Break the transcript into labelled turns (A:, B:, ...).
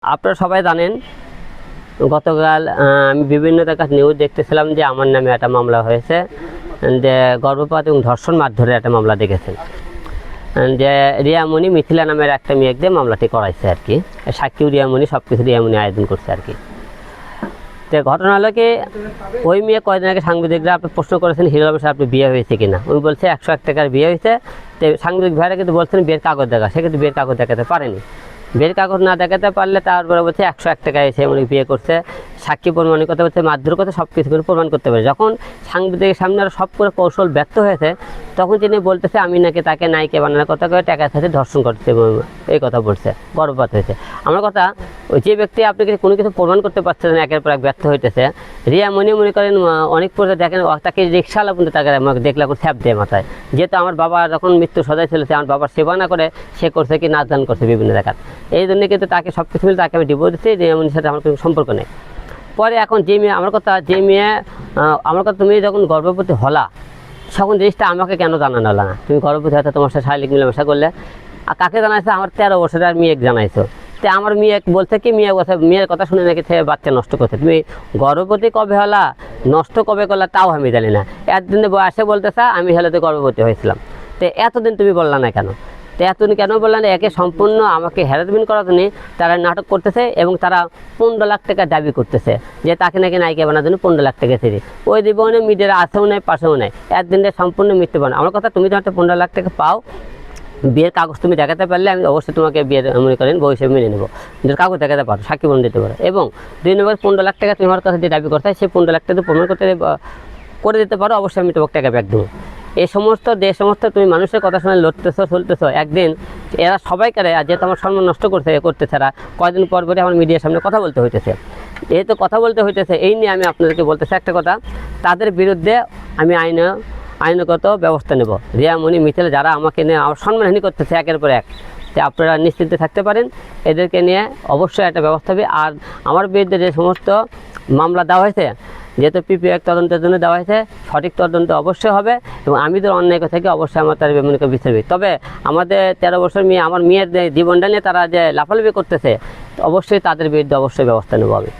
A: আপনারা সবাই জানেন গতকাল আমি বিভিন্ন জায়গায় নিউজ দেখতেছিলাম যে আমার নামে একটা মামলা হয়েছে, যে গর্ভপাত এবং ধর্ষণ মারধরের একটা মামলা দেখেছেন, যে রিয়ামণি মিথিলা নামের একটা মেয়ে দিয়ে মামলাটি করাইছে আর কি। সাক্ষী রিয়ামণি সব কিছু রিয়ামণি আয়োজন করছে আর কি। তো ঘটনা হলো কি, ওই মেয়ে কয়েকদিন আগে সাংবাদিকরা আপনি প্রশ্ন করেছেন হিরো অফিসে আপনি বিয়ে হয়েছে কিনা, উনি বলছে 101 টাকার বিয়ে হয়েছে। তো সাংবাদিক ভাইরা কিন্তু বলছেন বিয়ের কাগজ দেখা, সে কিন্তু বিয়ের কাগজ দেখাতে পারেনি। বিয়ের কাগজ না দেখাতে পারলে তারপরে বলছে 101 টাকায় এসে উনি বিয়ে করছে, সাক্ষী প্রমাণ করতে বলছে, মারধর করতে, সব কিছু করে প্রমাণ করতে পারে। যখন সাংবাদিকের সামনে আরও সব করে কৌশল ব্যর্থ হয়েছে, তখন তিনি বলতেছে আমি নাকি তাকে নায়িকা বানানোর কথা করে টাকার সাথে ধর্ষণ করছে, এই কথা বলছে, গর্ভপাত হয়েছে। আমার কথা, ওই যে ব্যক্তি আপনি কোনো কিছু প্রমাণ করতে পারছেন না, একের পর এক ব্যর্থ হইতেছে। রিয়ামণি মনে করেন অনেক পরে দেখেন তাকে রিক্সাওয়ালা পর্যন্ত তাকে আমাকে দেখলে করে ছ্যাপ দেয় মাথায়, যেহেতু আমার বাবা যখন মৃত্যু সজায় ছিল, আমার বাবার সেবা না করে সে করছে কি নাচ গান করছে বিভিন্ন জায়গায়। এই জন্য কিন্তু তাকে সব কিছু মিলে তাকে আমি ডিভোর্স দিচ্ছি, রিয়ামণির সাথে আমার কোনো সম্পর্ক নেই। পরে এখন যে মেয়ে আমার কথা, আমার কথা তুমি যখন গর্ভবতী হলা, তখন জিনিসটা আমাকে কেন জানানো হলো না? তুমি গর্ভবতী হয়তো তোমার সাথে শারীরিক মিলামেশা করলে, আর কাকে জানাইছো? আমার 13 বছরের আর মেয়েকে জানাইছো। তো আমার মেয়ে বলছে কি, মেয়ের কথা শুনে নাকি বাচ্চা নষ্ট করছে। তুমি গর্ভবতী কবে হলা, নষ্ট কবে করলা, তাও আমি জানি না। একদিনে বয়সে বলতেছা আমি হলে তো গর্ভবতী হয়েছিলাম। তো এতদিন তুমি বললা না কেন? তো এতদিন কেন বললেন? একে সম্পূর্ণ আমাকে হ্যারাসমেন্ট করার জন্য তারা নাটক করতেছে এবং তারা 15 লাখ টাকা দাবি করতেছে, যে তাকে নাকি নায়িকা বানার জন্য 15 লাখ টাকা ছেড়ে। ওই জীবনে মিডিয়ার আছেও নাই, পাশেও নাই, একদিনে সম্পূর্ণ মৃত্যু বানা। আমার কথা, তুমি যখন 15 লাখ টাকা পাও, বিয়ের কাগজ তুমি দেখাতে পারলে আমি অবশ্যই তোমাকে বিয়ের মনে করেন বউ হিসেবে মেনে নেবো, যদি কাগজ দেখাতে পারো, সাক্ষী প্রমাণ দিতে পারো। এবং 2 নম্বর 15 লাখ টাকা তোমার কাছে যে দাবি করতে হয়, সেই 15 লাখ টাকা প্রমাণ করে দিতে পারো, অবশ্যই আমি তোমাকে টাকা ব্যাক দেবো। এই সমস্ত তুমি মানুষের কথা শুনে লড়তেছো চলতেছো, একদিন এরা সবাই করে, আর যেহেতু আমার সম্মান নষ্ট করতেছে এরা, কয়েকদিন পর পরে আমার মিডিয়ার সামনে কথা বলতে হইতেছে। এই তো কথা বলতে হইতেছে, এই নিয়ে আমি আপনাদেরকে বলতেছি একটা কথা, তাদের বিরুদ্ধে আমি আইনগত ব্যবস্থা নেব। রিয়ামণি মিথিলা যারা আমাকে নিয়ে আমার সম্মানহানি করতেছে একের পর এক, তো আপনারা নিশ্চিন্তে থাকতে পারেন, এদেরকে নিয়ে অবশ্যই একটা ব্যবস্থা হবে। আর আমার বিরুদ্ধে যে সমস্ত মামলা দেওয়া হয়েছে, যেহেতু PPI তদন্তের জন্য দেওয়া হয়েছে, সঠিক তদন্ত অবশ্যই হবে এবং আমি তো অন্যায় থেকে অবশ্যই আমার তার মনে করে বিচার হবে। তবে আমাদের 13 বছর মেয়ে, আমার মেয়ের জীবনটা নিয়ে তারা যে লাফালাফি করতেছে, অবশ্যই তাদের বিরুদ্ধে অবশ্যই ব্যবস্থা নেব আমি।